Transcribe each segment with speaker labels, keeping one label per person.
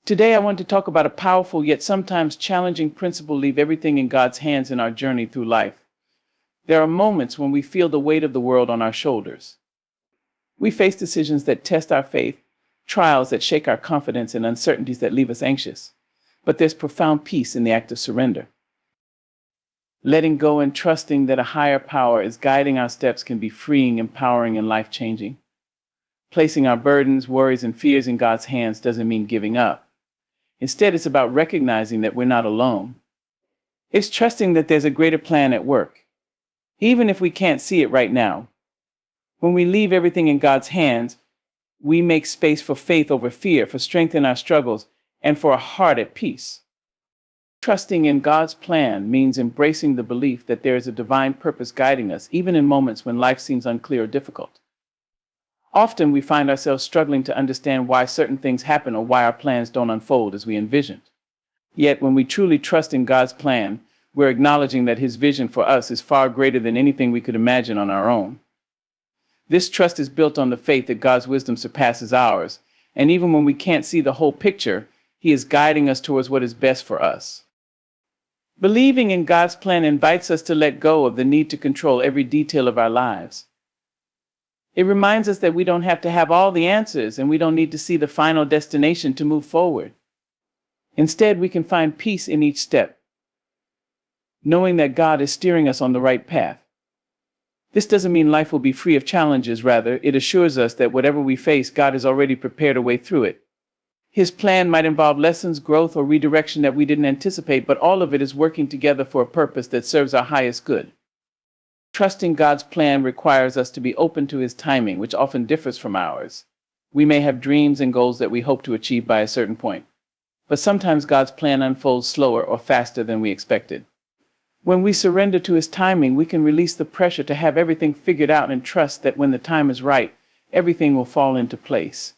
Speaker 1: Today, I want to talk about a powerful yet sometimes challenging principle: leave everything in God's hands in our journey through life. There are moments when we feel the weight of the world on our shoulders. We face decisions that test our faith, trials that shake our confidence, and uncertainties that leave us anxious. But there's profound peace in the act of surrender. Letting go and trusting that a higher power is guiding our steps can be freeing, empowering, and life-changing. Placing our burdens, worries, and fears in God's hands doesn't mean giving up. Instead, it's about recognizing that we're not alone. It's trusting that there's a greater plan at work, even if we can't see it right now. When we leave everything in God's hands, we make space for faith over fear, for strength in our struggles, and for a heart at peace. Trusting in God's plan means embracing the belief that there is a divine purpose guiding us, even in moments when life seems unclear or difficult. Often we find ourselves struggling to understand why certain things happen or why our plans don't unfold as we envisioned. Yet when we truly trust in God's plan, we're acknowledging that His vision for us is far greater than anything we could imagine on our own. This trust is built on the faith that God's wisdom surpasses ours, and even when we can't see the whole picture, He is guiding us towards what is best for us. Believing in God's plan invites us to let go of the need to control every detail of our lives. It reminds us that we don't have to have all the answers, and we don't need to see the final destination to move forward. Instead, we can find peace in each step, knowing that God is steering us on the right path. This doesn't mean life will be free of challenges. Rather, it assures us that whatever we face, God has already prepared a way through it. His plan might involve lessons, growth, or redirection that we didn't anticipate, but all of it is working together for a purpose that serves our highest good. Trusting God's plan requires us to be open to His timing, which often differs from ours. We may have dreams and goals that we hope to achieve by a certain point, but sometimes God's plan unfolds slower or faster than we expected. When we surrender to His timing, we can release the pressure to have everything figured out and trust that when the time is right, everything will fall into place.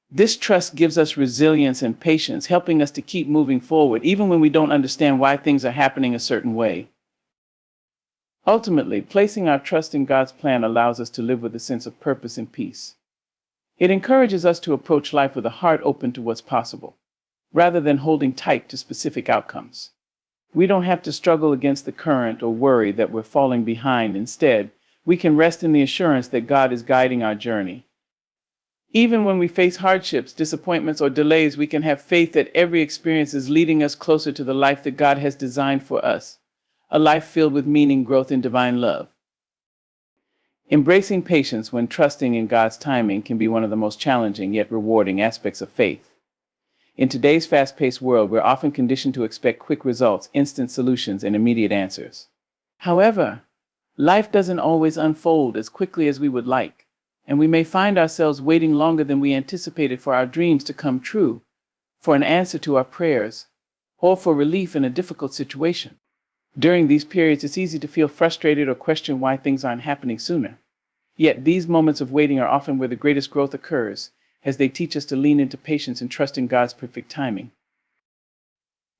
Speaker 1: This trust gives us resilience and patience, helping us to keep moving forward, even when we don't understand why things are happening a certain way. Ultimately, placing our trust in God's plan allows us to live with a sense of purpose and peace. It encourages us to approach life with a heart open to what's possible, rather than holding tight to specific outcomes. We don't have to struggle against the current or worry that we're falling behind. Instead, we can rest in the assurance that God is guiding our journey. Even when we face hardships, disappointments, or delays, we can have faith that every experience is leading us closer to the life that God has designed for us. A life filled with meaning, growth, and divine love. Embracing patience when trusting in God's timing can be one of the most challenging yet rewarding aspects of faith. In today's fast-paced world, we're often conditioned to expect quick results, instant solutions, and immediate answers. However, life doesn't always unfold as quickly as we would like, and we may find ourselves waiting longer than we anticipated for our dreams to come true, for an answer to our prayers, or for relief in a difficult situation. During these periods, it's easy to feel frustrated or question why things aren't happening sooner. Yet these moments of waiting are often where the greatest growth occurs, as they teach us to lean into patience and trust in God's perfect timing.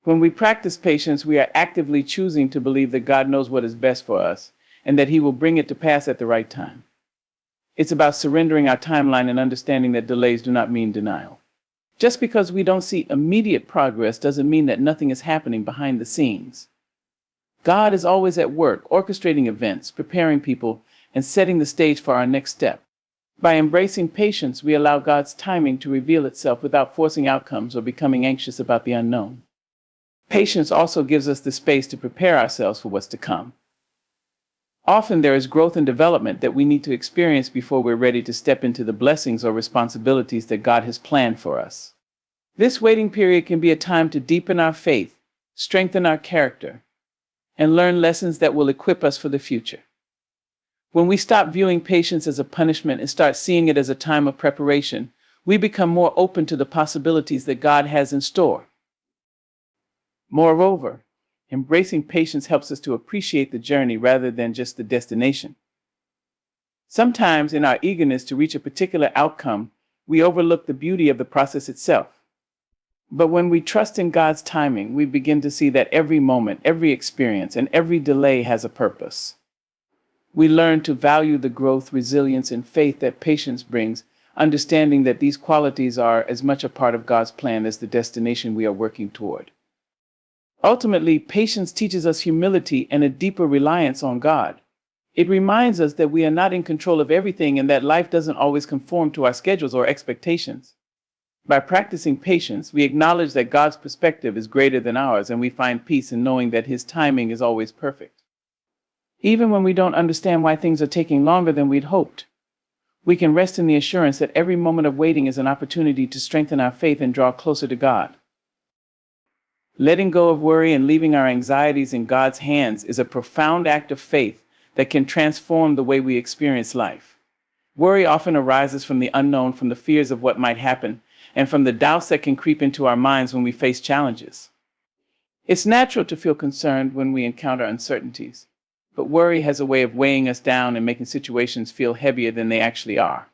Speaker 1: When we practice patience, we are actively choosing to believe that God knows what is best for us, and that He will bring it to pass at the right time. It's about surrendering our timeline and understanding that delays do not mean denial. Just because we don't see immediate progress doesn't mean that nothing is happening behind the scenes. God is always at work, orchestrating events, preparing people, and setting the stage for our next step. By embracing patience, we allow God's timing to reveal itself without forcing outcomes or becoming anxious about the unknown. Patience also gives us the space to prepare ourselves for what's to come. Often there is growth and development that we need to experience before we're ready to step into the blessings or responsibilities that God has planned for us. This waiting period can be a time to deepen our faith, strengthen our character, and learn lessons that will equip us for the future. When we stop viewing patience as a punishment and start seeing it as a time of preparation, we become more open to the possibilities that God has in store. Moreover, embracing patience helps us to appreciate the journey rather than just the destination. Sometimes, in our eagerness to reach a particular outcome, we overlook the beauty of the process itself. But when we trust in God's timing, we begin to see that every moment, every experience, and every delay has a purpose. We learn to value the growth, resilience, and faith that patience brings, understanding that these qualities are as much a part of God's plan as the destination we are working toward. Ultimately, patience teaches us humility and a deeper reliance on God. It reminds us that we are not in control of everything and that life doesn't always conform to our schedules or expectations. By practicing patience, we acknowledge that God's perspective is greater than ours, and we find peace in knowing that His timing is always perfect. Even when we don't understand why things are taking longer than we'd hoped, we can rest in the assurance that every moment of waiting is an opportunity to strengthen our faith and draw closer to God. Letting go of worry and leaving our anxieties in God's hands is a profound act of faith that can transform the way we experience life. Worry often arises from the unknown, from the fears of what might happen, and from the doubts that can creep into our minds when we face challenges. It's natural to feel concerned when we encounter uncertainties, but worry has a way of weighing us down and making situations feel heavier than they actually are.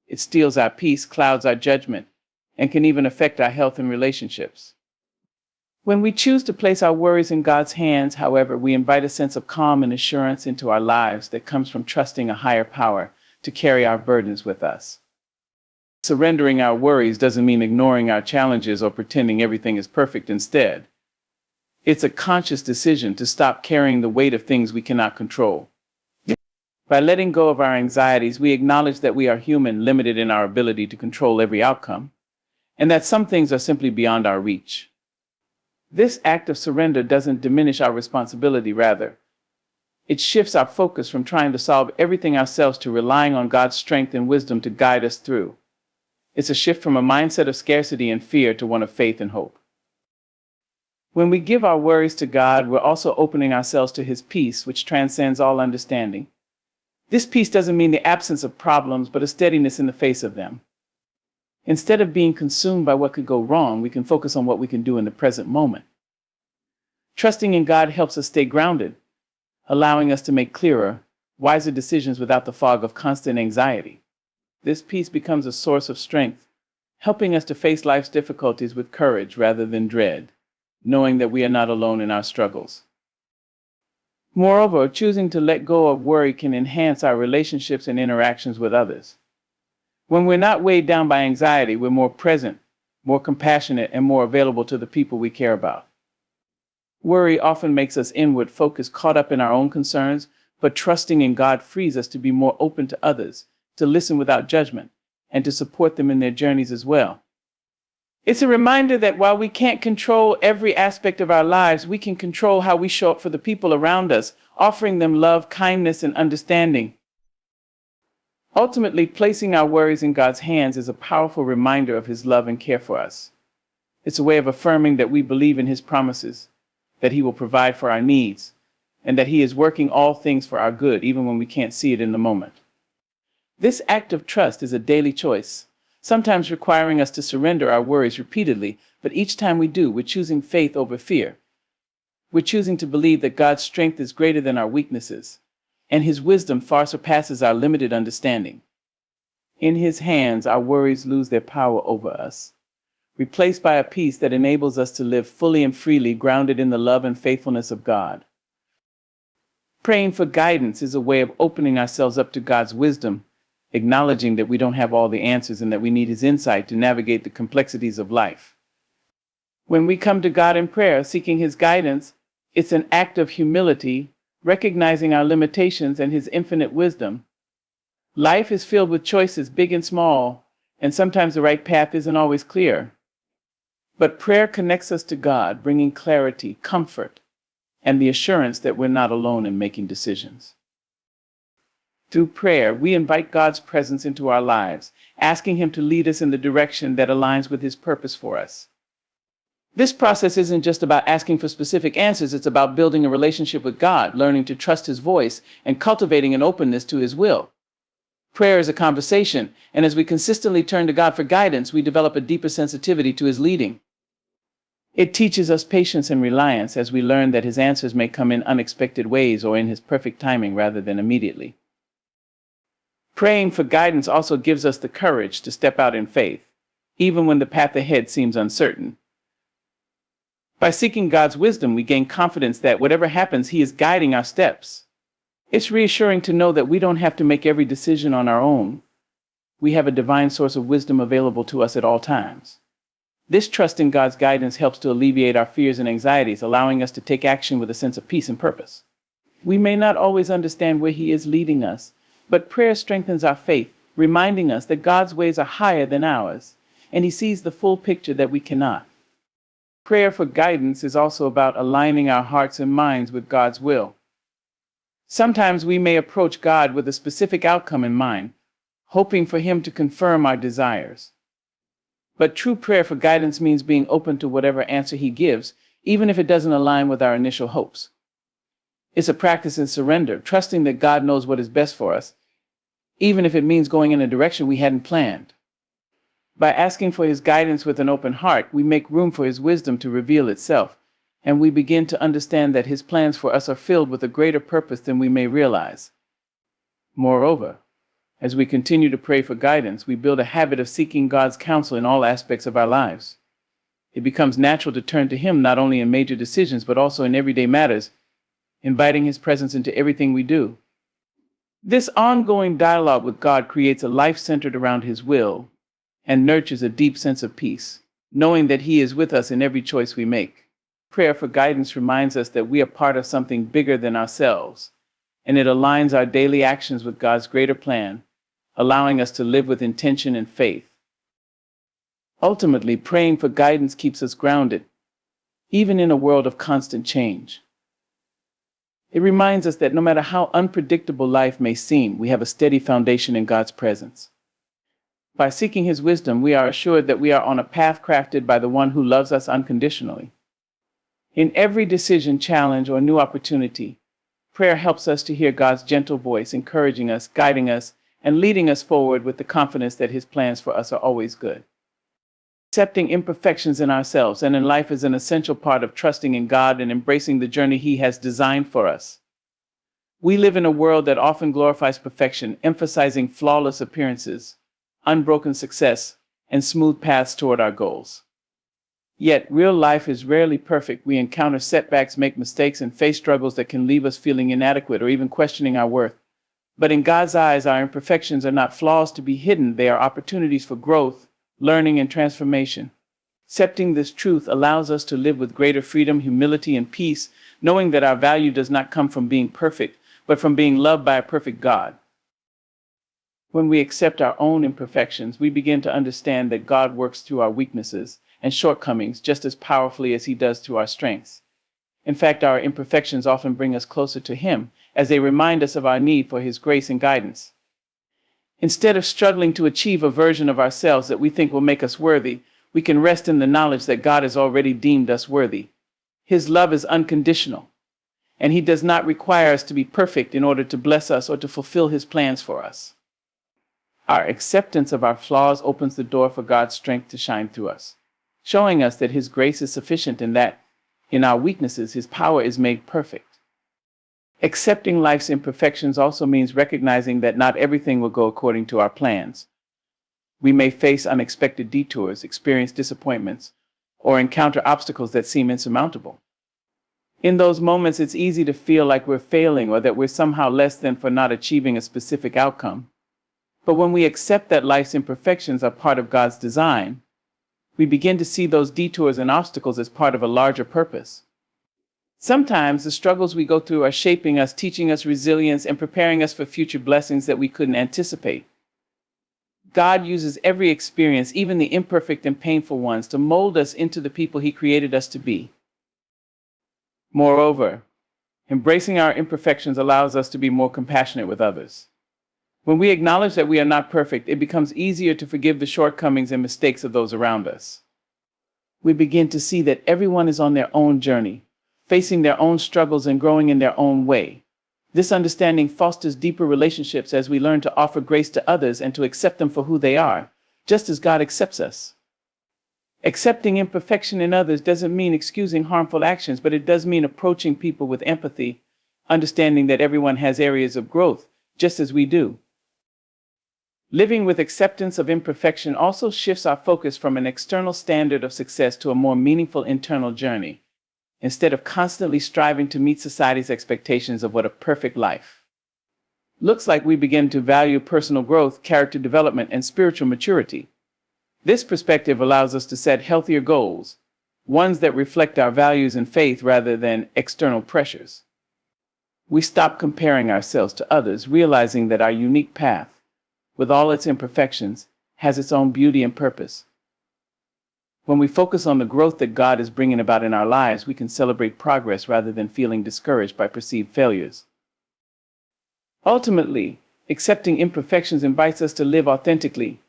Speaker 1: It steals our peace, clouds our judgment, and can even affect our health and relationships. When we choose to place our worries in God's hands, however, we invite a sense of calm and assurance into our lives that comes from trusting a higher power to carry our burdens with us. Surrendering our worries doesn't mean ignoring our challenges or pretending everything is perfect instead. It's a conscious decision to stop carrying the weight of things we cannot control. By letting go of our anxieties, we acknowledge that we are human, limited in our ability to control every outcome, and that some things are simply beyond our reach. This act of surrender doesn't diminish our responsibility, rather, it shifts our focus from trying to solve everything ourselves to relying on God's strength and wisdom to guide us through. It's a shift from a mindset of scarcity and fear to one of faith and hope. When we give our worries to God, we're also opening ourselves to His peace, which transcends all understanding. This peace doesn't mean the absence of problems, but a steadiness in the face of them. Instead of being consumed by what could go wrong, we can focus on what we can do in the present moment. Trusting in God helps us stay grounded, allowing us to make clearer, wiser decisions without the fog of constant anxiety. This peace becomes a source of strength, helping us to face life's difficulties with courage rather than dread, knowing that we are not alone in our struggles. Moreover, choosing to let go of worry can enhance our relationships and interactions with others. When we're not weighed down by anxiety, we're more present, more compassionate, and more available to the people we care about. Worry often makes us inward focused, caught up in our own concerns, but trusting in God frees us to be more open to others, to listen without judgment, and to support them in their journeys as well. It's a reminder that while we can't control every aspect of our lives, we can control how we show up for the people around us, offering them love, kindness, and understanding. Ultimately, placing our worries in God's hands is a powerful reminder of His love and care for us. It's a way of affirming that we believe in His promises, that He will provide for our needs, and that He is working all things for our good, even when we can't see it in the moment. This act of trust is a daily choice, sometimes requiring us to surrender our worries repeatedly, but each time we do, we're choosing faith over fear. We're choosing to believe that God's strength is greater than our weaknesses, and His wisdom far surpasses our limited understanding. In His hands, our worries lose their power over us, replaced by a peace that enables us to live fully and freely, grounded in the love and faithfulness of God. Praying for guidance is a way of opening ourselves up to God's wisdom, acknowledging that we don't have all the answers and that we need His insight to navigate the complexities of life. When we come to God in prayer, seeking His guidance, it's an act of humility, recognizing our limitations and His infinite wisdom. Life is filled with choices, big and small, and sometimes the right path isn't always clear. But prayer connects us to God, bringing clarity, comfort, and the assurance that we're not alone in making decisions. Through prayer, we invite God's presence into our lives, asking Him to lead us in the direction that aligns with His purpose for us. This process isn't just about asking for specific answers, it's about building a relationship with God, learning to trust His voice, and cultivating an openness to His will. Prayer is a conversation, and as we consistently turn to God for guidance, we develop a deeper sensitivity to His leading. It teaches us patience and reliance as we learn that His answers may come in unexpected ways or in His perfect timing rather than immediately. Praying for guidance also gives us the courage to step out in faith, even when the path ahead seems uncertain. By seeking God's wisdom, we gain confidence that whatever happens, He is guiding our steps. It's reassuring to know that we don't have to make every decision on our own. we have a divine source of wisdom available to us at all times. This trust in God's guidance helps to alleviate our fears and anxieties, allowing us to take action with a sense of peace and purpose. We may not always understand where He is leading us, but prayer strengthens our faith, reminding us that God's ways are higher than ours, and He sees the full picture that we cannot. Prayer for guidance is also about aligning our hearts and minds with God's will. Sometimes we may approach God with a specific outcome in mind, hoping for Him to confirm our desires. But true prayer for guidance means being open to whatever answer He gives, even if it doesn't align with our initial hopes. It's a practice in surrender, trusting that God knows what is best for us, even if it means going in a direction we hadn't planned. By asking for His guidance with an open heart, we make room for His wisdom to reveal itself, and we begin to understand that His plans for us are filled with a greater purpose than we may realize. Moreover, as we continue to pray for guidance, we build a habit of seeking God's counsel in all aspects of our lives. It becomes natural to turn to Him not only in major decisions, but also in everyday matters, inviting His presence into everything we do. This ongoing dialogue with God creates a life centered around His will and nurtures a deep sense of peace, knowing that He is with us in every choice we make. Prayer for guidance reminds us that we are part of something bigger than ourselves, and it aligns our daily actions with God's greater plan, allowing us to live with intention and faith. Ultimately, praying for guidance keeps us grounded, even in a world of constant change. It reminds us that no matter how unpredictable life may seem, we have a steady foundation in God's presence. By seeking His wisdom, we are assured that we are on a path crafted by the One who loves us unconditionally. In every decision, challenge, or new opportunity, prayer helps us to hear God's gentle voice, encouraging us, guiding us, and leading us forward with the confidence that His plans for us are always good. Accepting imperfections in ourselves and in life is an essential part of trusting in God and embracing the journey He has designed for us. We live in a world that often glorifies perfection, emphasizing flawless appearances, unbroken success, and smooth paths toward our goals. Yet, real life is rarely perfect. We encounter setbacks, make mistakes, and face struggles that can leave us feeling inadequate or even questioning our worth. But in God's eyes, our imperfections are not flaws to be hidden. They are opportunities for growth, learning, and transformation. Accepting this truth allows us to live with greater freedom, humility, and peace, knowing that our value does not come from being perfect, but from being loved by a perfect God. When we accept our own imperfections, we begin to understand that God works through our weaknesses and shortcomings just as powerfully as He does through our strengths. In fact, our imperfections often bring us closer to Him, as they remind us of our need for His grace and guidance. Instead of struggling to achieve a version of ourselves that we think will make us worthy, we can rest in the knowledge that God has already deemed us worthy. His love is unconditional, and He does not require us to be perfect in order to bless us or to fulfill His plans for us. Our acceptance of our flaws opens the door for God's strength to shine through us, showing us that His grace is sufficient and that, in our weaknesses, His power is made perfect. Accepting life's imperfections also means recognizing that not everything will go according to our plans. We may face unexpected detours, experience disappointments, or encounter obstacles that seem insurmountable. In those moments, it's easy to feel like we're failing or that we're somehow less than for not achieving a specific outcome. But when we accept that life's imperfections are part of God's design, we begin to see those detours and obstacles as part of a larger purpose. Sometimes the struggles we go through are shaping us, teaching us resilience, and preparing us for future blessings that we couldn't anticipate. God uses every experience, even the imperfect and painful ones, to mold us into the people He created us to be. Moreover, embracing our imperfections allows us to be more compassionate with others. When we acknowledge that we are not perfect, it becomes easier to forgive the shortcomings and mistakes of those around us. We begin to see that everyone is on their own journey, facing their own struggles and growing in their own way. This understanding fosters deeper relationships as we learn to offer grace to others and to accept them for who they are, just as God accepts us. Accepting imperfection in others doesn't mean excusing harmful actions, but it does mean approaching people with empathy, understanding that everyone has areas of growth, just as we do. Living with acceptance of imperfection also shifts our focus from an external standard of success to a more meaningful internal journey, instead of constantly striving to meet society's expectations of what a perfect life. looks like we begin to value personal growth, character development, and spiritual maturity. This perspective allows us to set healthier goals, ones that reflect our values and faith rather than external pressures. We stop comparing ourselves to others, realizing that our unique path, with all its imperfections, has its own beauty and purpose. When we focus on the growth that God is bringing about in our lives, we can celebrate progress rather than feeling discouraged by perceived failures. Ultimately, accepting imperfections invites us to live authentically,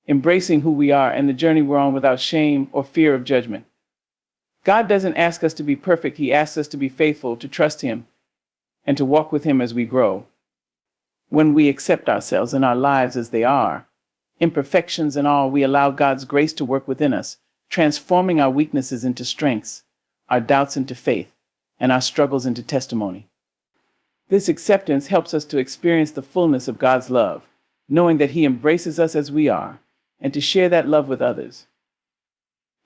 Speaker 1: embracing who we are and the journey we're on without shame or fear of judgment. God doesn't ask us to be perfect. He asks us to be faithful, to trust Him, and to walk with Him as we grow. When we accept ourselves and our lives as they are, imperfections and all, we allow God's grace to work within us, transforming our weaknesses into strengths, our doubts into faith, and our struggles into testimony. This acceptance helps us to experience the fullness of God's love, knowing that He embraces us as we are, and to share that love with others.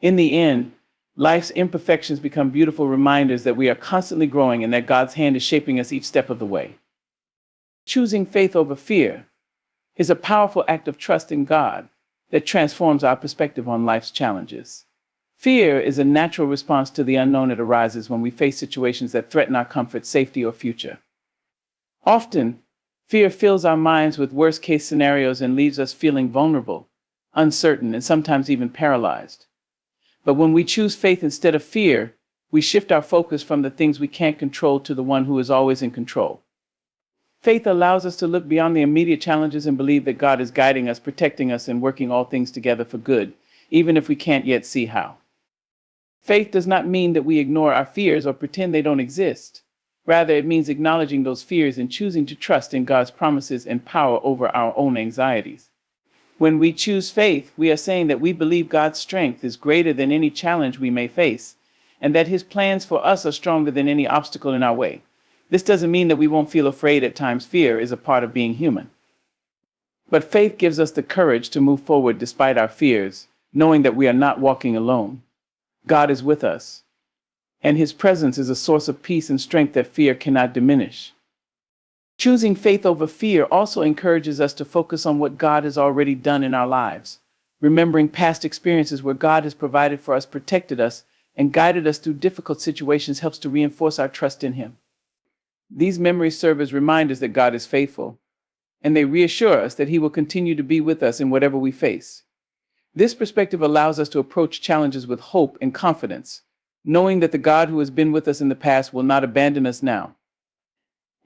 Speaker 1: In the end, life's imperfections become beautiful reminders that we are constantly growing and that God's hand is shaping us each step of the way. Choosing faith over fear is a powerful act of trust in God that transforms our perspective on life's challenges. Fear is a natural response to the unknown. It arises when we face situations that threaten our comfort, safety, or future. Often, fear fills our minds with worst-case scenarios and leaves us feeling vulnerable, uncertain, and sometimes even paralyzed. But when we choose faith instead of fear, we shift our focus from the things we can't control to the one who is always in control. Faith allows us to look beyond the immediate challenges and believe that God is guiding us, protecting us, and working all things together for good, even if we can't yet see how. Faith does not mean that we ignore our fears or pretend they don't exist. Rather, it means acknowledging those fears and choosing to trust in God's promises and power over our own anxieties. When we choose faith, we are saying that we believe God's strength is greater than any challenge we may face, and that His plans for us are stronger than any obstacle in our way. This doesn't mean that we won't feel afraid at times. Fear is a part of being human. But faith gives us the courage to move forward despite our fears, knowing that we are not walking alone. God is with us, and His presence is a source of peace and strength that fear cannot diminish. Choosing faith over fear also encourages us to focus on what God has already done in our lives. Remembering past experiences where God has provided for us, protected us, and guided us through difficult situations helps to reinforce our trust in Him. These memories serve as reminders that God is faithful, and they reassure us that He will continue to be with us in whatever we face. This perspective allows us to approach challenges with hope and confidence, knowing that the God who has been with us in the past will not abandon us now.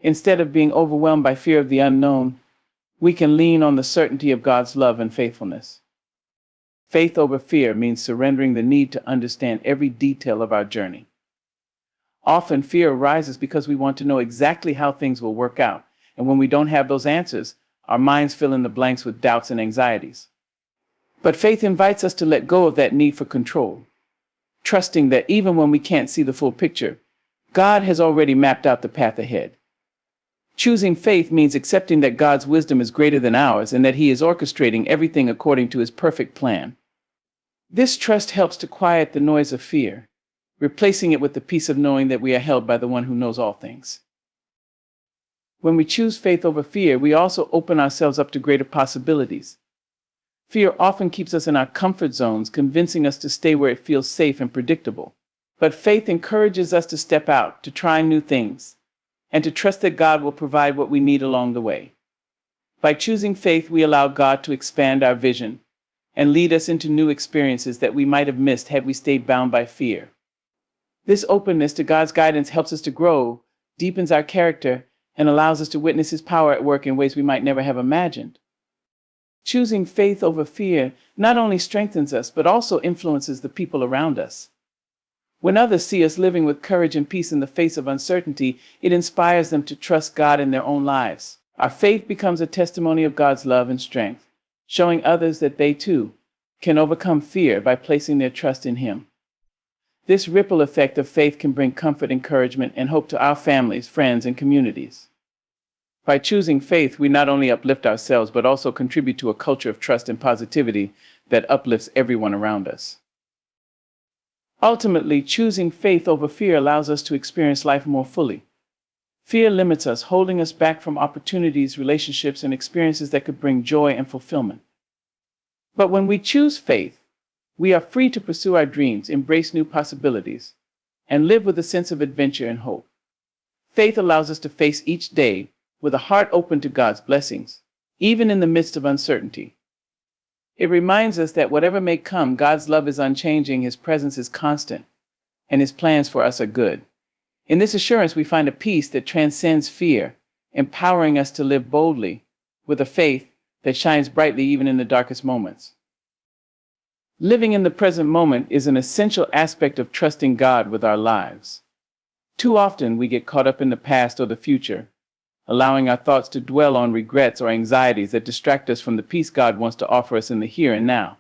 Speaker 1: Instead of being overwhelmed by fear of the unknown, we can lean on the certainty of God's love and faithfulness. Faith over fear means surrendering the need to understand every detail of our journey. Often fear arises because we want to know exactly how things will work out, and when we don't have those answers, our minds fill in the blanks with doubts and anxieties. But faith invites us to let go of that need for control, trusting that even when we can't see the full picture, God has already mapped out the path ahead. Choosing faith means accepting that God's wisdom is greater than ours and that He is orchestrating everything according to His perfect plan. This trust helps to quiet the noise of fear, replacing it with the peace of knowing that we are held by the one who knows all things. When we choose faith over fear, we also open ourselves up to greater possibilities. Fear often keeps us in our comfort zones, convincing us to stay where it feels safe and predictable. But faith encourages us to step out, to try new things, and to trust that God will provide what we need along the way. By choosing faith, we allow God to expand our vision and lead us into new experiences that we might have missed had we stayed bound by fear. This openness to God's guidance helps us to grow, deepens our character, and allows us to witness His power at work in ways we might never have imagined. Choosing faith over fear not only strengthens us, but also influences the people around us. When others see us living with courage and peace in the face of uncertainty, it inspires them to trust God in their own lives. Our faith becomes a testimony of God's love and strength, showing others that they too can overcome fear by placing their trust in Him. This ripple effect of faith can bring comfort, encouragement, and hope to our families, friends, and communities. By choosing faith, we not only uplift ourselves, but also contribute to a culture of trust and positivity that uplifts everyone around us. Ultimately, choosing faith over fear allows us to experience life more fully. Fear limits us, holding us back from opportunities, relationships, and experiences that could bring joy and fulfillment. But when we choose faith, we are free to pursue our dreams, embrace new possibilities, and live with a sense of adventure and hope. Faith allows us to face each day with a heart open to God's blessings, even in the midst of uncertainty. It reminds us that whatever may come, God's love is unchanging, His presence is constant, and His plans for us are good. In this assurance, we find a peace that transcends fear, empowering us to live boldly with a faith that shines brightly even in the darkest moments. Living in the present moment is an essential aspect of trusting God with our lives. Too often we get caught up in the past or the future, allowing our thoughts to dwell on regrets or anxieties that distract us from the peace God wants to offer us in the here and now.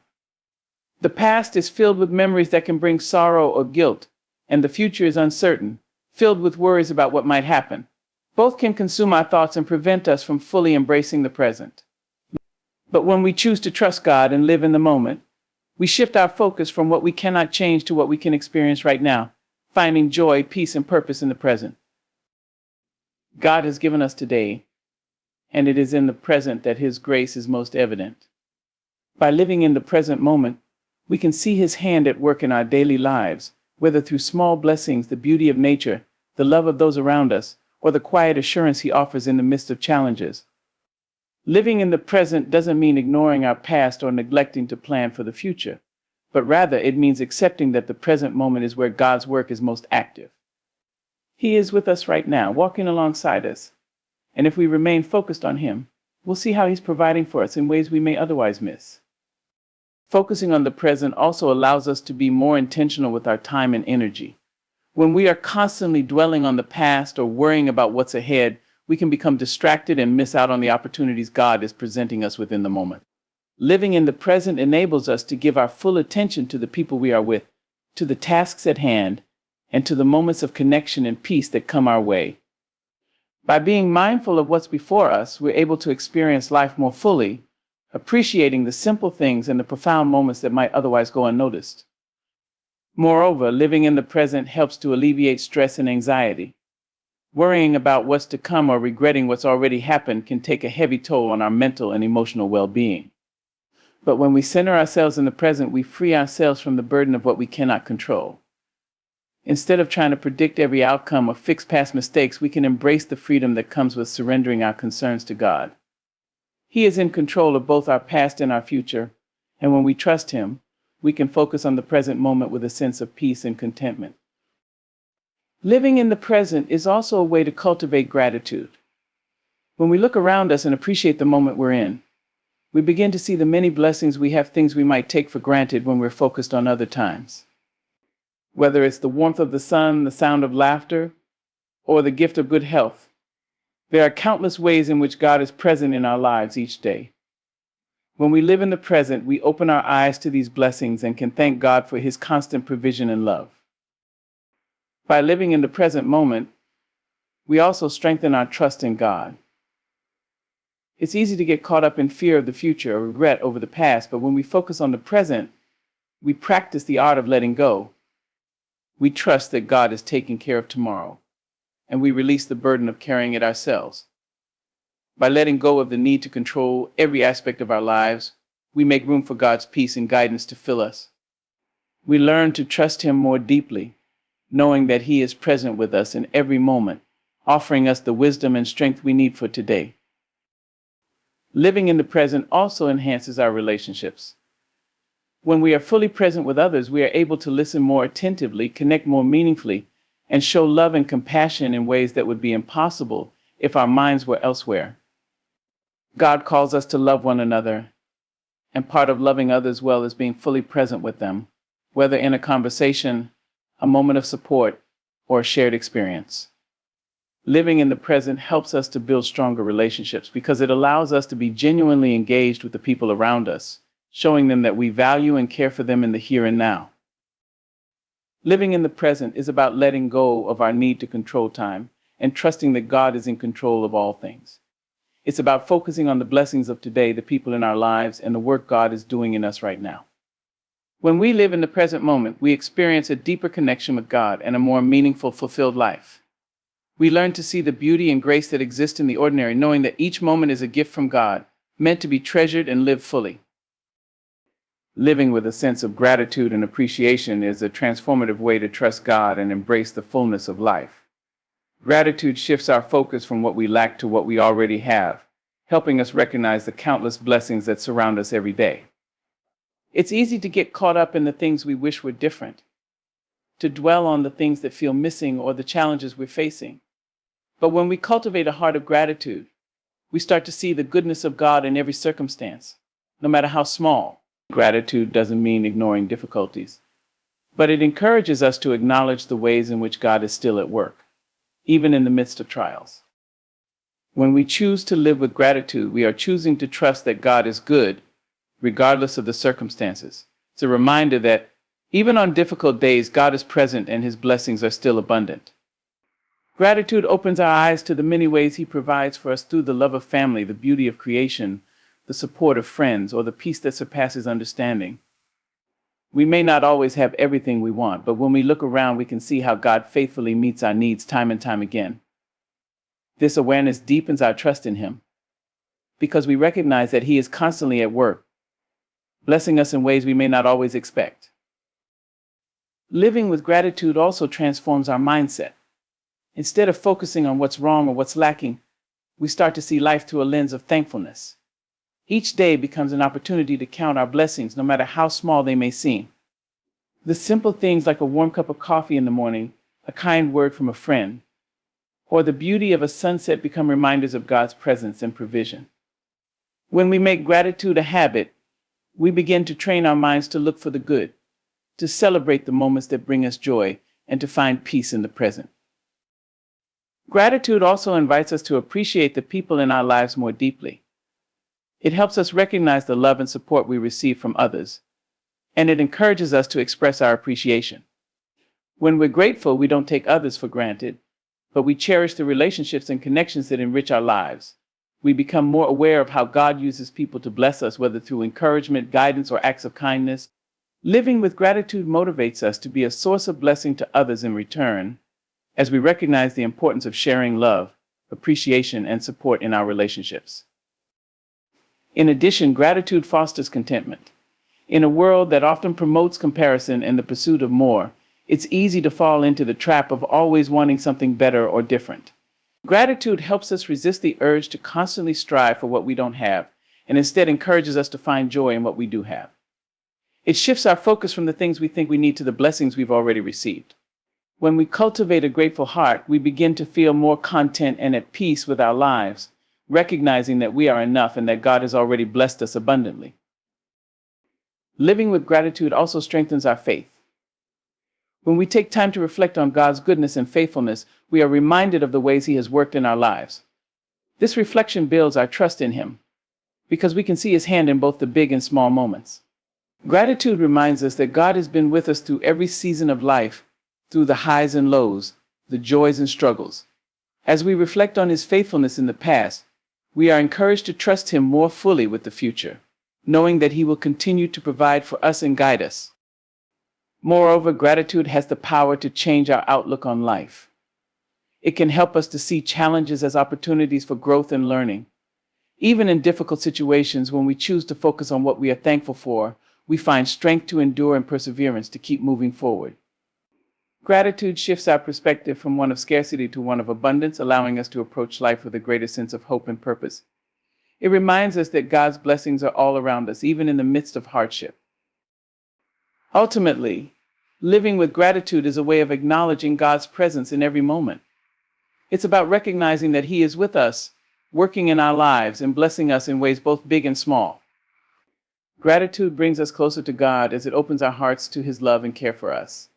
Speaker 1: The past is filled with memories that can bring sorrow or guilt, and the future is uncertain, filled with worries about what might happen. Both can consume our thoughts and prevent us from fully embracing the present. But when we choose to trust God and live in the moment, we shift our focus from what we cannot change to what we can experience right now, finding joy, peace, and purpose in the present. God has given us today, and it is in the present that His grace is most evident. By living in the present moment, we can see His hand at work in our daily lives, whether through small blessings, the beauty of nature, the love of those around us, or the quiet assurance He offers in the midst of challenges. Living in the present doesn't mean ignoring our past or neglecting to plan for the future, but rather it means accepting that the present moment is where God's work is most active. He is with us right now, walking alongside us, and if we remain focused on Him, we'll see how He's providing for us in ways we may otherwise miss. Focusing on the present also allows us to be more intentional with our time and energy. When we are constantly dwelling on the past or worrying about what's ahead, we can become distracted and miss out on the opportunities God is presenting us with in the moment. Living in the present enables us to give our full attention to the people we are with, to the tasks at hand, and to the moments of connection and peace that come our way. By being mindful of what's before us, we're able to experience life more fully, appreciating the simple things and the profound moments that might otherwise go unnoticed. Moreover, living in the present helps to alleviate stress and anxiety. Worrying about what's to come or regretting what's already happened can take a heavy toll on our mental and emotional well-being. But when we center ourselves in the present, we free ourselves from the burden of what we cannot control. Instead of trying to predict every outcome or fix past mistakes, we can embrace the freedom that comes with surrendering our concerns to God. He is in control of both our past and our future, and when we trust Him, we can focus on the present moment with a sense of peace and contentment. Living in the present is also a way to cultivate gratitude. When we look around us and appreciate the moment we're in, we begin to see the many blessings we have, things we might take for granted when we're focused on other times. Whether it's the warmth of the sun, the sound of laughter, or the gift of good health, there are countless ways in which God is present in our lives each day. When we live in the present, we open our eyes to these blessings and can thank God for His constant provision and love. By living in the present moment, we also strengthen our trust in God. It's easy to get caught up in fear of the future or regret over the past, but when we focus on the present, we practice the art of letting go. We trust that God is taking care of tomorrow, and we release the burden of carrying it ourselves. By letting go of the need to control every aspect of our lives, we make room for God's peace and guidance to fill us. We learn to trust Him more deeply, knowing that He is present with us in every moment, offering us the wisdom and strength we need for today. Living in the present also enhances our relationships. When we are fully present with others, we are able to listen more attentively, connect more meaningfully, and show love and compassion in ways that would be impossible if our minds were elsewhere. God calls us to love one another, and part of loving others well is being fully present with them, whether in a conversation, a moment of support, or a shared experience. Living in the present helps us to build stronger relationships because it allows us to be genuinely engaged with the people around us, showing them that we value and care for them in the here and now. Living in the present is about letting go of our need to control time and trusting that God is in control of all things. It's about focusing on the blessings of today, the people in our lives, and the work God is doing in us right now. When we live in the present moment, we experience a deeper connection with God and a more meaningful, fulfilled life. We learn to see the beauty and grace that exist in the ordinary, knowing that each moment is a gift from God, meant to be treasured and lived fully. Living with a sense of gratitude and appreciation is a transformative way to trust God and embrace the fullness of life. Gratitude shifts our focus from what we lack to what we already have, helping us recognize the countless blessings that surround us every day. It's easy to get caught up in the things we wish were different, to dwell on the things that feel missing or the challenges we're facing. But when we cultivate a heart of gratitude, we start to see the goodness of God in every circumstance, no matter how small. Gratitude doesn't mean ignoring difficulties, but it encourages us to acknowledge the ways in which God is still at work, even in the midst of trials. When we choose to live with gratitude, we are choosing to trust that God is good, regardless of the circumstances. It's a reminder that even on difficult days, God is present and His blessings are still abundant. Gratitude opens our eyes to the many ways He provides for us through the love of family, the beauty of creation, the support of friends, or the peace that surpasses understanding. We may not always have everything we want, but when we look around, we can see how God faithfully meets our needs time and time again. This awareness deepens our trust in Him, because we recognize that He is constantly at work, blessing us in ways we may not always expect. Living with gratitude also transforms our mindset. Instead of focusing on what's wrong or what's lacking, we start to see life through a lens of thankfulness. Each day becomes an opportunity to count our blessings, no matter how small they may seem. The simple things like a warm cup of coffee in the morning, a kind word from a friend, or the beauty of a sunset become reminders of God's presence and provision. When we make gratitude a habit, we begin to train our minds to look for the good, to celebrate the moments that bring us joy, and to find peace in the present. Gratitude also invites us to appreciate the people in our lives more deeply. It helps us recognize the love and support we receive from others, and it encourages us to express our appreciation. When we're grateful, we don't take others for granted, but we cherish the relationships and connections that enrich our lives. We become more aware of how God uses people to bless us, whether through encouragement, guidance, or acts of kindness. Living with gratitude motivates us to be a source of blessing to others in return, as we recognize the importance of sharing love, appreciation, and support in our relationships. In addition, gratitude fosters contentment. In a world that often promotes comparison and the pursuit of more, it's easy to fall into the trap of always wanting something better or different. Gratitude helps us resist the urge to constantly strive for what we don't have, and instead encourages us to find joy in what we do have. It shifts our focus from the things we think we need to the blessings we've already received. When we cultivate a grateful heart, we begin to feel more content and at peace with our lives, recognizing that we are enough and that God has already blessed us abundantly. Living with gratitude also strengthens our faith. When we take time to reflect on God's goodness and faithfulness, we are reminded of the ways He has worked in our lives. This reflection builds our trust in Him, because we can see His hand in both the big and small moments. Gratitude reminds us that God has been with us through every season of life, through the highs and lows, the joys and struggles. As we reflect on His faithfulness in the past, we are encouraged to trust Him more fully with the future, knowing that He will continue to provide for us and guide us. Moreover, gratitude has the power to change our outlook on life. It can help us to see challenges as opportunities for growth and learning. Even in difficult situations, when we choose to focus on what we are thankful for, we find strength to endure and perseverance to keep moving forward. Gratitude shifts our perspective from one of scarcity to one of abundance, allowing us to approach life with a greater sense of hope and purpose. It reminds us that God's blessings are all around us, even in the midst of hardship. Ultimately, living with gratitude is a way of acknowledging God's presence in every moment. It's about recognizing that He is with us, working in our lives and blessing us in ways both big and small. Gratitude brings us closer to God as it opens our hearts to His love and care for us.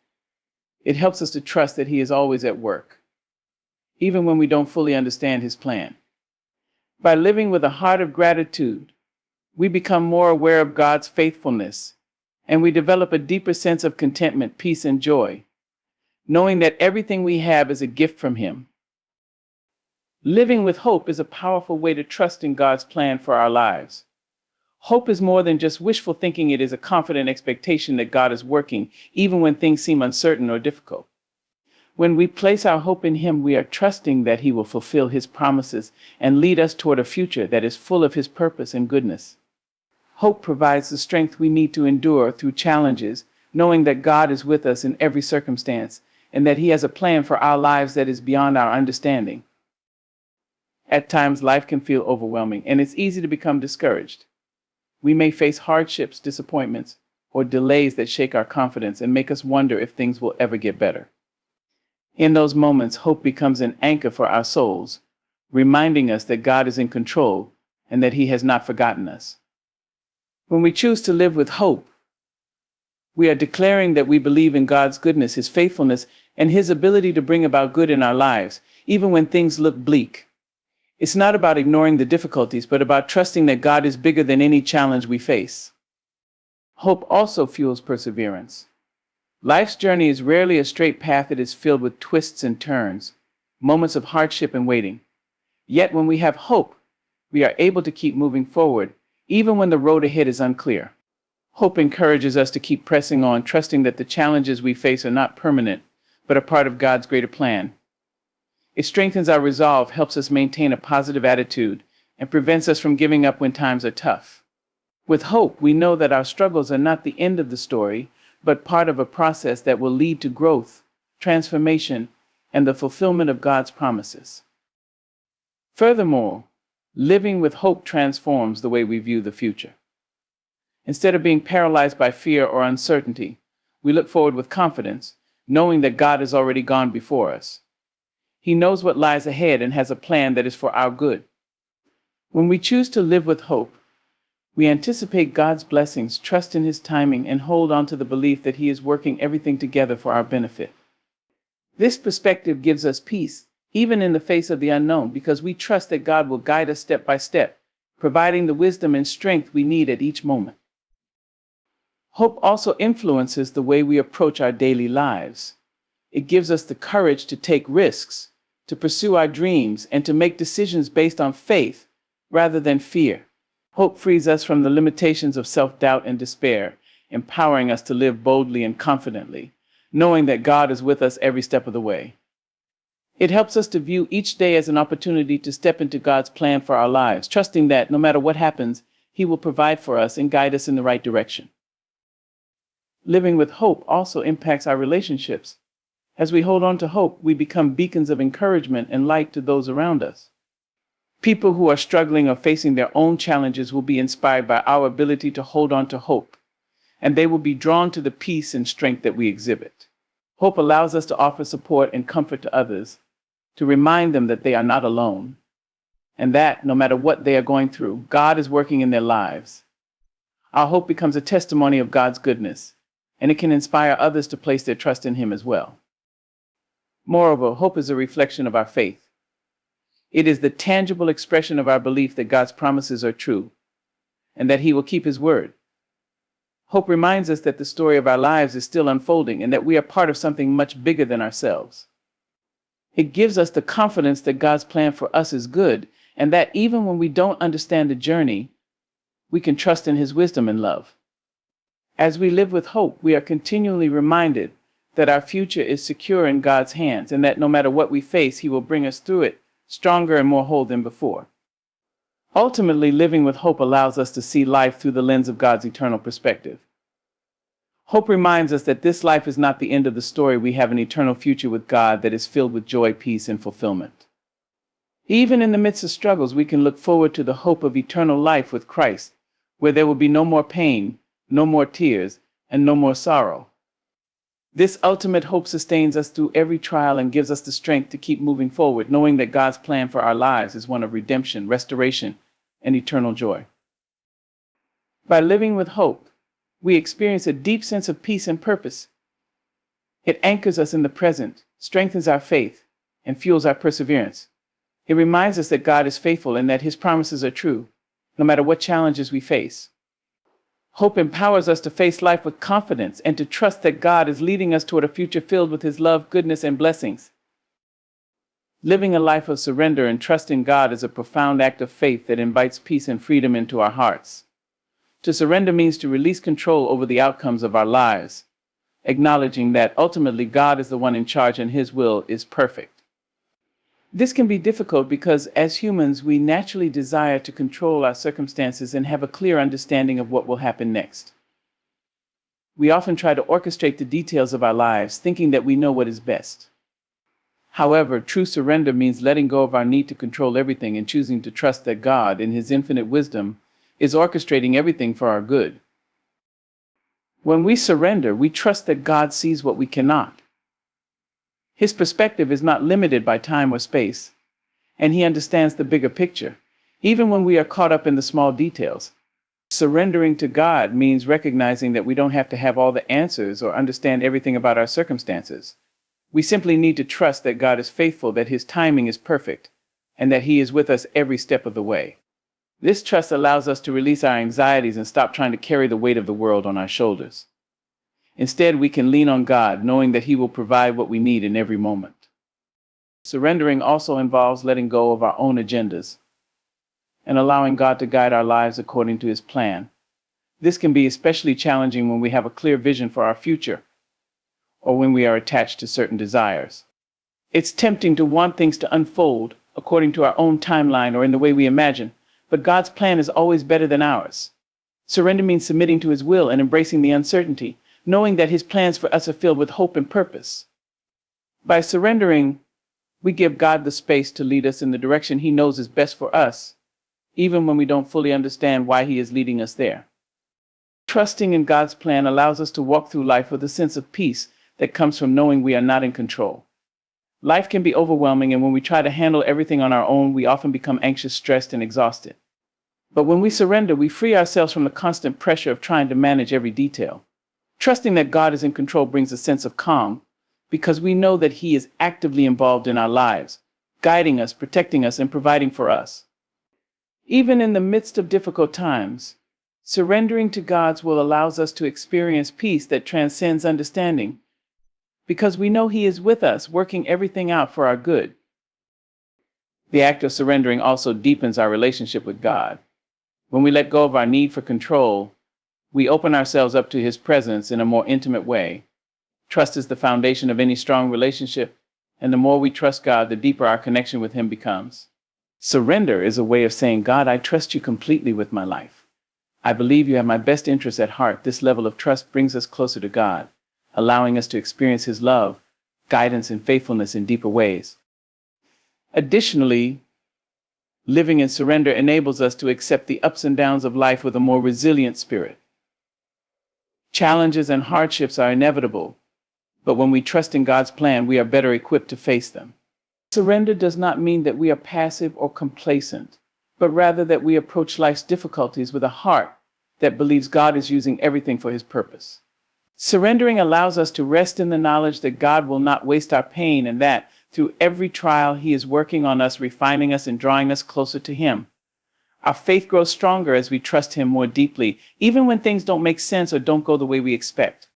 Speaker 1: It helps us to trust that He is always at work, even when we don't fully understand His plan. By living with a heart of gratitude, we become more aware of God's faithfulness, and we develop a deeper sense of contentment, peace, and joy, knowing that everything we have is a gift from Him. Living with hope is a powerful way to trust in God's plan for our lives. Hope is more than just wishful thinking. It is a confident expectation that God is working, even when things seem uncertain or difficult. When we place our hope in Him, we are trusting that He will fulfill His promises and lead us toward a future that is full of His purpose and goodness. Hope provides the strength we need to endure through challenges, knowing that God is with us in every circumstance and that He has a plan for our lives that is beyond our understanding. At times, life can feel overwhelming, and it's easy to become discouraged. We may face hardships, disappointments, or delays that shake our confidence and make us wonder if things will ever get better. In those moments, hope becomes an anchor for our souls, reminding us that God is in control and that He has not forgotten us. When we choose to live with hope, we are declaring that we believe in God's goodness, His faithfulness, and His ability to bring about good in our lives, even when things look bleak. It's not about ignoring the difficulties, but about trusting that God is bigger than any challenge we face. Hope also fuels perseverance. Life's journey is rarely a straight path. It is filled with twists and turns, moments of hardship and waiting. Yet when we have hope, we are able to keep moving forward, even when the road ahead is unclear. Hope encourages us to keep pressing on, trusting that the challenges we face are not permanent, but a part of God's greater plan. It strengthens our resolve, helps us maintain a positive attitude, and prevents us from giving up when times are tough. With hope, we know that our struggles are not the end of the story, but part of a process that will lead to growth, transformation, and the fulfillment of God's promises. Furthermore, living with hope transforms the way we view the future. Instead of being paralyzed by fear or uncertainty, we look forward with confidence, knowing that God has already gone before us. He knows what lies ahead and has a plan that is for our good. When we choose to live with hope, we anticipate God's blessings, trust in His timing, and hold on to the belief that He is working everything together for our benefit. This perspective gives us peace, even in the face of the unknown, because we trust that God will guide us step by step, providing the wisdom and strength we need at each moment. Hope also influences the way we approach our daily lives. It gives us the courage to take risks, to pursue our dreams, and to make decisions based on faith rather than fear. Hope frees us from the limitations of self-doubt and despair, empowering us to live boldly and confidently, knowing that God is with us every step of the way. It helps us to view each day as an opportunity to step into God's plan for our lives, trusting that no matter what happens, He will provide for us and guide us in the right direction. Living with hope also impacts our relationships. As we hold on to hope, we become beacons of encouragement and light to those around us. People who are struggling or facing their own challenges will be inspired by our ability to hold on to hope, and they will be drawn to the peace and strength that we exhibit. Hope allows us to offer support and comfort to others, to remind them that they are not alone, and that, no matter what they are going through, God is working in their lives. Our hope becomes a testimony of God's goodness, and it can inspire others to place their trust in Him as well. Moreover, hope is a reflection of our faith. It is the tangible expression of our belief that God's promises are true, and that He will keep His word. Hope reminds us that the story of our lives is still unfolding and that we are part of something much bigger than ourselves. It gives us the confidence that God's plan for us is good, and that even when we don't understand the journey, we can trust in His wisdom and love. As we live with hope, we are continually reminded that our future is secure in God's hands, and that no matter what we face, He will bring us through it, stronger and more whole than before. Ultimately, living with hope allows us to see life through the lens of God's eternal perspective. Hope reminds us that this life is not the end of the story. We have an eternal future with God that is filled with joy, peace, and fulfillment. Even in the midst of struggles, we can look forward to the hope of eternal life with Christ, where there will be no more pain, no more tears, and no more sorrow. This ultimate hope sustains us through every trial and gives us the strength to keep moving forward, knowing that God's plan for our lives is one of redemption, restoration, and eternal joy. By living with hope, we experience a deep sense of peace and purpose. It anchors us in the present, strengthens our faith, and fuels our perseverance. It reminds us that God is faithful and that His promises are true, no matter what challenges we face. Hope empowers us to face life with confidence and to trust that God is leading us toward a future filled with His love, goodness, and blessings. Living a life of surrender and trust in God is a profound act of faith that invites peace and freedom into our hearts. To surrender means to release control over the outcomes of our lives acknowledging that ultimately God is the one in charge and his will is perfect. This can be difficult because as humans, we naturally desire to control our circumstances and have a clear understanding of what will happen next. We often try to orchestrate the details of our lives, thinking that we know what is best. However, true surrender means letting go of our need to control everything and choosing to trust that God, in his infinite wisdom, is orchestrating everything for our good. When we surrender, we trust that God sees what we cannot. His perspective is not limited by time or space, and he understands the bigger picture, even when we are caught up in the small details. Surrendering to God means recognizing that we don't have to have all the answers or understand everything about our circumstances. We simply need to trust that God is faithful, that his timing is perfect, and that he is with us every step of the way. This trust allows us to release our anxieties and stop trying to carry the weight of the world on our shoulders. Instead, we can lean on God, knowing that he will provide what we need in every moment. Surrendering also involves letting go of our own agendas and allowing God to guide our lives according to his plan. This can be especially challenging when we have a clear vision for our future or when we are attached to certain desires. It's tempting to want things to unfold according to our own timeline or in the way we imagine, but God's plan is always better than ours. Surrender means submitting to his will and embracing the uncertainty, knowing that his plans for us are filled with hope and purpose. By surrendering, we give God the space to lead us in the direction he knows is best for us, even when we don't fully understand why he is leading us there. Trusting in God's plan allows us to walk through life with a sense of peace that comes from knowing we are not in control. Life can be overwhelming, and when we try to handle everything on our own, we often become anxious, stressed, and exhausted. But when we surrender, we free ourselves from the constant pressure of trying to manage every detail. Trusting that God is in control brings a sense of calm, because we know that he is actively involved in our lives, guiding us, protecting us, and providing for us. Even in the midst of difficult times, surrendering to God's will allows us to experience peace that transcends understanding, because we know he is with us, working everything out for our good. The act of surrendering also deepens our relationship with God. When we let go of our need for control, we open ourselves up to his presence in a more intimate way. Trust is the foundation of any strong relationship, and the more we trust God, the deeper our connection with him becomes. Surrender is a way of saying, God, I trust you completely with my life. I believe you have my best interests at heart. This level of trust brings us closer to God, allowing us to experience his love, guidance, and faithfulness in deeper ways. Additionally, living in surrender enables us to accept the ups and downs of life with a more resilient spirit. Challenges and hardships are inevitable, but when we trust in God's plan, we are better equipped to face them. Surrender does not mean that we are passive or complacent, but rather that we approach life's difficulties with a heart that believes God is using everything for his purpose. Surrendering allows us to rest in the knowledge that God will not waste our pain, and that through every trial he is working on us, refining us, and drawing us closer to him. Our faith grows stronger as we trust him more deeply, even when things don't make sense or don't go the way we expect.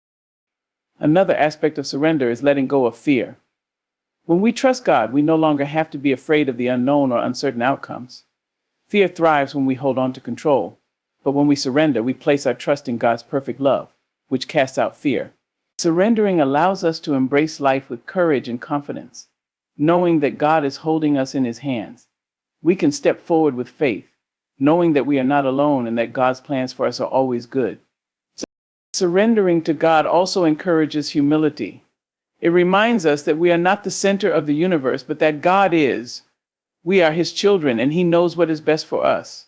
Speaker 1: Another aspect of surrender is letting go of fear. When we trust God, we no longer have to be afraid of the unknown or uncertain outcomes. Fear thrives when we hold on to control, but when we surrender, we place our trust in God's perfect love, which casts out fear. Surrendering allows us to embrace life with courage and confidence, knowing that God is holding us in his hands. We can step forward with faith, knowing that we are not alone and that God's plans for us are always good. Surrendering to God also encourages humility. It reminds us that we are not the center of the universe, but that God is. We are his children, and he knows what is best for us.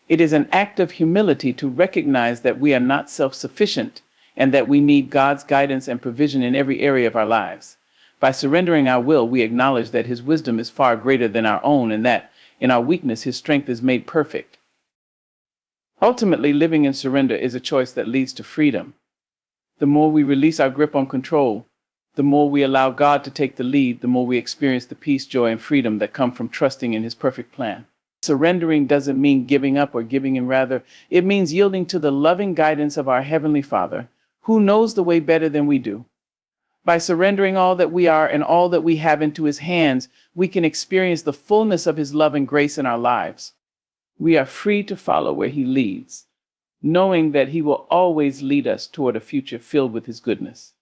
Speaker 1: It is an act of humility to recognize that we are not self-sufficient and that we need God's guidance and provision in every area of our lives. By surrendering our will, we acknowledge that his wisdom is far greater than our own, and that in our weakness, his strength is made perfect. Ultimately, living in surrender is a choice that leads to freedom. The more we release our grip on control, the more we allow God to take the lead, the more we experience the peace, joy, and freedom that come from trusting in his perfect plan. Surrendering doesn't mean giving up or giving in, rather, it means yielding to the loving guidance of our Heavenly Father, who knows the way better than we do. By surrendering all that we are and all that we have into his hands, we can experience the fullness of his love and grace in our lives. We are free to follow where he leads, knowing that he will always lead us toward a future filled with his goodness.